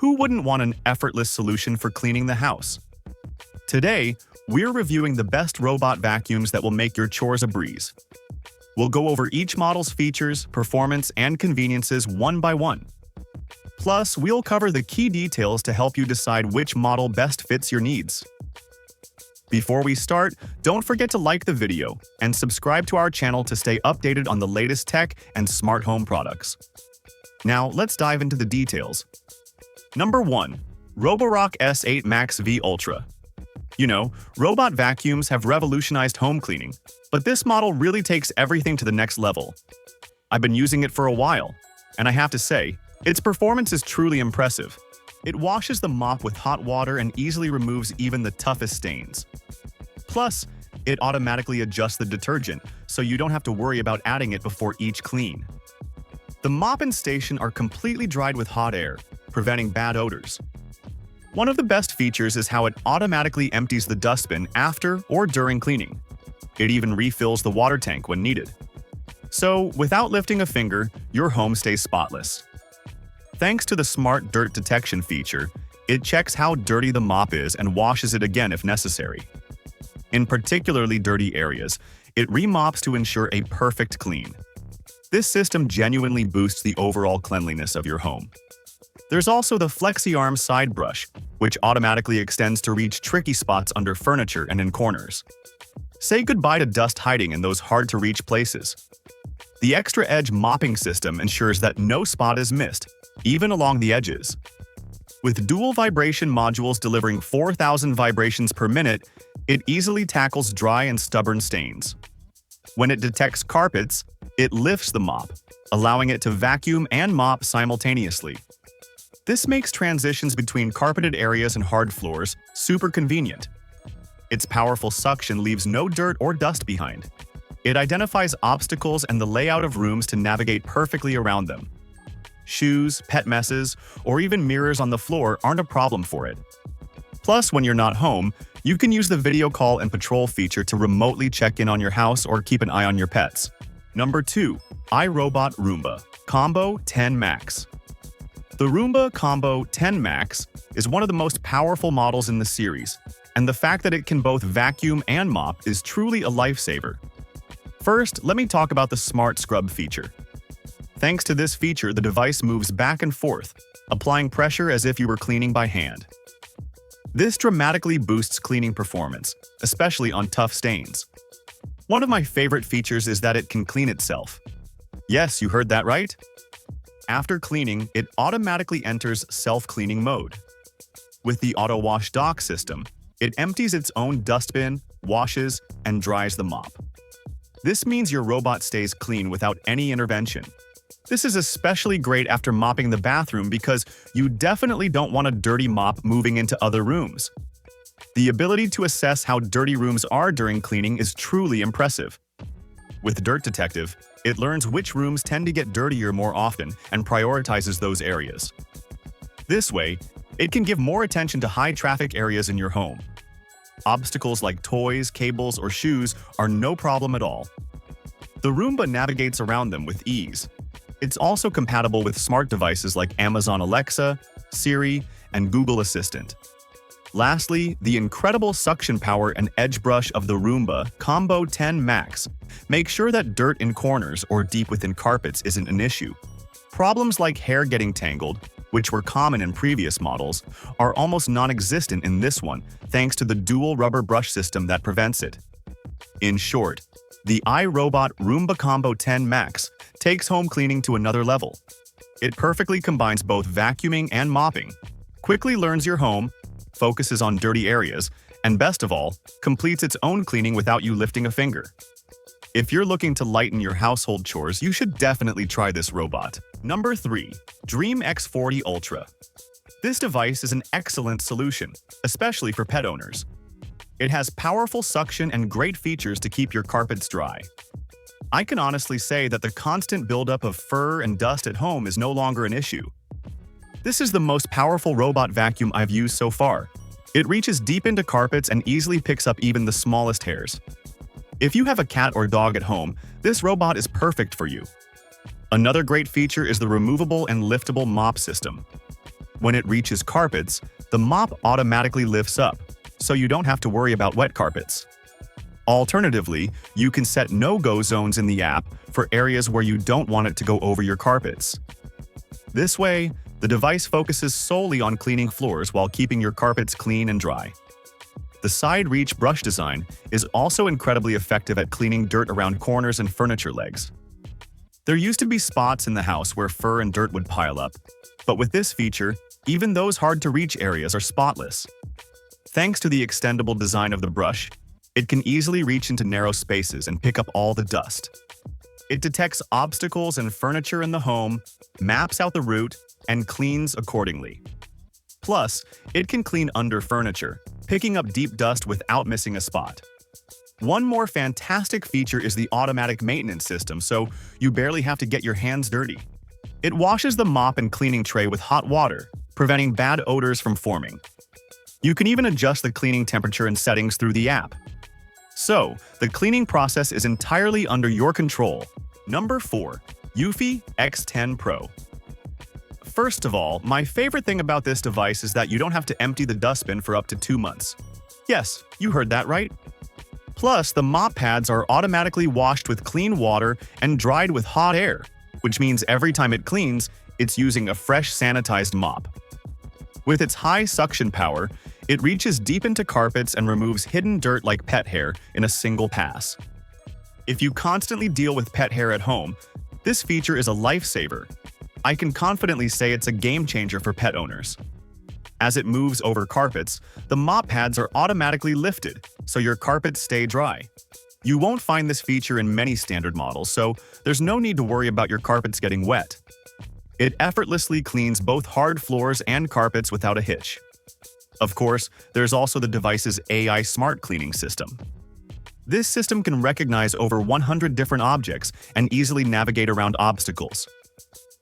Who wouldn't want an effortless solution for cleaning the house? Today, we're reviewing the best robot vacuums that will make your chores a breeze. We'll go over each model's features, performance, and conveniences one by one. Plus, we'll cover the key details to help you decide which model best fits your needs. Before we start, don't forget to like the video and subscribe to our channel to stay updated on the latest tech and smart home products. Now, let's dive into the details. Number 1. Roborock S8 MaxV Ultra. You know, robot vacuums have revolutionized home cleaning, but this model really takes everything to the next level. I've been using it for a while, and I have to say, its performance is truly impressive. It washes the mop with hot water and easily removes even the toughest stains. Plus, it automatically adjusts the detergent, so you don't have to worry about adding it before each clean. The mop and station are completely dried with hot air, preventing bad odors. One of the best features is how it automatically empties the dustbin after or during cleaning. It even refills the water tank when needed. So, without lifting a finger, your home stays spotless. Thanks to the smart dirt detection feature, it checks how dirty the mop is and washes it again if necessary. In particularly dirty areas, it remops to ensure a perfect clean. This system genuinely boosts the overall cleanliness of your home. There's also the FlexiArm side brush, which automatically extends to reach tricky spots under furniture and in corners. Say goodbye to dust hiding in those hard-to-reach places. The extra edge mopping system ensures that no spot is missed, even along the edges. With dual vibration modules delivering 4,000 vibrations per minute, it easily tackles dry and stubborn stains. When it detects carpets, it lifts the mop, allowing it to vacuum and mop simultaneously. This makes transitions between carpeted areas and hard floors super convenient. Its powerful suction leaves no dirt or dust behind. It identifies obstacles and the layout of rooms to navigate perfectly around them. Shoes, pet messes, or even mirrors on the floor aren't a problem for it. Plus, when you're not home, you can use the video call and patrol feature to remotely check in on your house or keep an eye on your pets. Number 2. iRobot Roomba Combo 10 Max. The Roomba Combo 10 Max is one of the most powerful models in the series, and the fact that it can both vacuum and mop is truly a lifesaver. First, let me talk about the Smart Scrub feature. Thanks to this feature, the device moves back and forth, applying pressure as if you were cleaning by hand. This dramatically boosts cleaning performance, especially on tough stains. One of my favorite features is that it can clean itself. Yes, you heard that right. After cleaning, it automatically enters self-cleaning mode. With the Auto Wash Dock system, it empties its own dustbin, washes, and dries the mop. This means your robot stays clean without any intervention. This is especially great after mopping the bathroom because you definitely don't want a dirty mop moving into other rooms. The ability to assess how dirty rooms are during cleaning is truly impressive. With Dirt Detective, it learns which rooms tend to get dirtier more often and prioritizes those areas. This way, it can give more attention to high-traffic areas in your home. Obstacles like toys, cables, or shoes are no problem at all. The Roomba navigates around them with ease. It's also compatible with smart devices like Amazon Alexa, Siri, and Google Assistant. Lastly, the incredible suction power and edge brush of the Roomba Combo 10 Max make sure that dirt in corners or deep within carpets isn't an issue. Problems like hair getting tangled, which were common in previous models, are almost non-existent in this one thanks to the dual rubber brush system that prevents it. In short, the iRobot Roomba Combo 10 Max takes home cleaning to another level. It perfectly combines both vacuuming and mopping, quickly learns your home, focuses on dirty areas, and best of all, completes its own cleaning without you lifting a finger. If you're looking to lighten your household chores, you should definitely try this robot. Number 3. Dreame X40 Ultra. This device is an excellent solution, especially for pet owners. It has powerful suction and great features to keep your carpets dry. I can honestly say that the constant buildup of fur and dust at home is no longer an issue. This is the most powerful robot vacuum I've used so far. It reaches deep into carpets and easily picks up even the smallest hairs. If you have a cat or dog at home, this robot is perfect for you. Another great feature is the removable and liftable mop system. When it reaches carpets, the mop automatically lifts up, so you don't have to worry about wet carpets. Alternatively, you can set no-go zones in the app for areas where you don't want it to go over your carpets. This way, the device focuses solely on cleaning floors while keeping your carpets clean and dry. The side reach brush design is also incredibly effective at cleaning dirt around corners and furniture legs. There used to be spots in the house where fur and dirt would pile up, but with this feature, even those hard-to-reach areas are spotless. Thanks to the extendable design of the brush, it can easily reach into narrow spaces and pick up all the dust. It detects obstacles and furniture in the home, maps out the route, and cleans accordingly. Plus, it can clean under furniture, picking up deep dust without missing a spot. One more fantastic feature is the automatic maintenance system, so you barely have to get your hands dirty. It washes the mop and cleaning tray with hot water, preventing bad odors from forming. You can even adjust the cleaning temperature and settings through the app. So, the cleaning process is entirely under your control. Number 4. Eufy X10 Pro. First of all, my favorite thing about this device is that you don't have to empty the dustbin for up to 2 months. Yes, you heard that right. Plus, the mop pads are automatically washed with clean water and dried with hot air, which means every time it cleans, it's using a fresh sanitized mop. With its high suction power, it reaches deep into carpets and removes hidden dirt like pet hair in a single pass. If you constantly deal with pet hair at home, this feature is a lifesaver. I can confidently say it's a game changer for pet owners. As it moves over carpets, the mop pads are automatically lifted, so your carpets stay dry. You won't find this feature in many standard models, so there's no need to worry about your carpets getting wet. It effortlessly cleans both hard floors and carpets without a hitch. Of course, there's also the device's AI smart cleaning system. This system can recognize over 100 different objects and easily navigate around obstacles.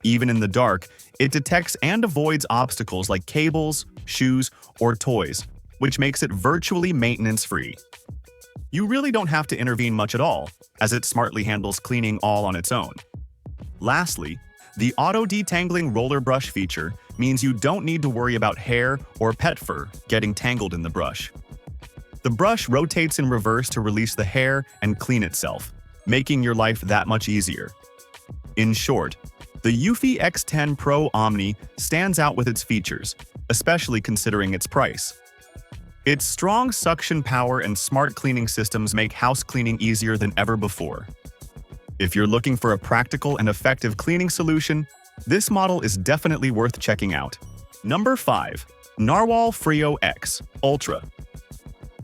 Even in the dark, it detects and avoids obstacles like cables, shoes, or toys, which makes it virtually maintenance-free. You really don't have to intervene much at all, as it smartly handles cleaning all on its own. Lastly, the auto-detangling roller brush feature means you don't need to worry about hair or pet fur getting tangled in the brush. The brush rotates in reverse to release the hair and clean itself, making your life that much easier. In short, the Eufy X10 Pro Omni stands out with its features, especially considering its price. Its strong suction power and smart cleaning systems make house cleaning easier than ever before. If you're looking for a practical and effective cleaning solution, this model is definitely worth checking out. Number 5. Narwal Freo X Ultra.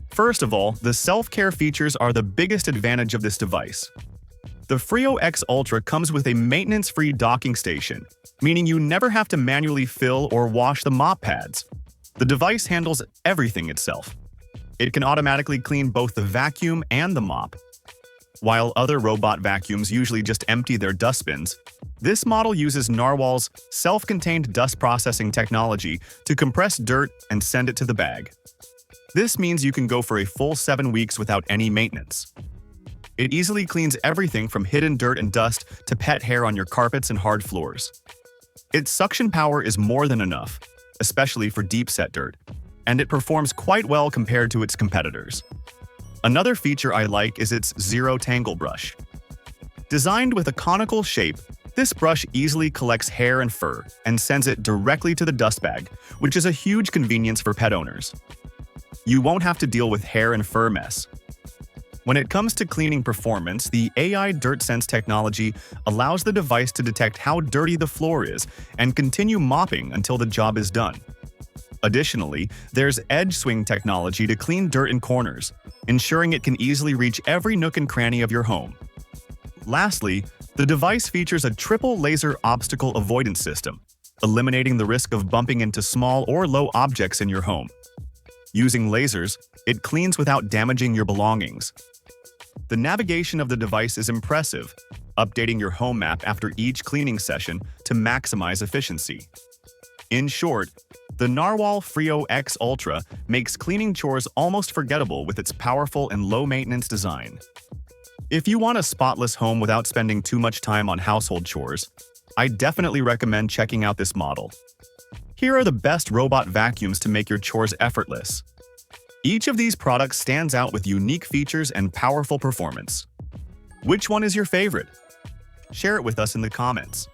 First of all, the self-care features are the biggest advantage of this device. The Freo X Ultra comes with a maintenance-free docking station, meaning you never have to manually fill or wash the mop pads. The device handles everything itself. It can automatically clean both the vacuum and the mop. While other robot vacuums usually just empty their dustbins, this model uses Narwal's self-contained dust processing technology to compress dirt and send it to the bag. This means you can go for a full 7 weeks without any maintenance. It easily cleans everything from hidden dirt and dust to pet hair on your carpets and hard floors. Its suction power is more than enough, especially for deep-set dirt, and it performs quite well compared to its competitors. Another feature I like is its Zero Tangle brush. Designed with a conical shape, this brush easily collects hair and fur and sends it directly to the dust bag, which is a huge convenience for pet owners. You won't have to deal with hair and fur mess. When it comes to cleaning performance, the AI Dirt Sense technology allows the device to detect how dirty the floor is and continue mopping until the job is done. Additionally, there's edge swing technology to clean dirt in corners, ensuring it can easily reach every nook and cranny of your home. Lastly, the device features a triple laser obstacle avoidance system, eliminating the risk of bumping into small or low objects in your home. Using lasers, it cleans without damaging your belongings. The navigation of the device is impressive, updating your home map after each cleaning session to maximize efficiency. In short, the Narwal Freo X Ultra makes cleaning chores almost forgettable with its powerful and low-maintenance design. If you want a spotless home without spending too much time on household chores, I definitely recommend checking out this model. Here are the best robot vacuums to make your chores effortless. Each of these products stands out with unique features and powerful performance. Which one is your favorite? Share it with us in the comments.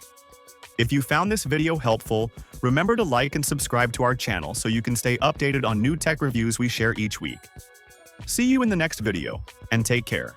If you found this video helpful, remember to like and subscribe to our channel so you can stay updated on new tech reviews we share each week. See you in the next video, and take care.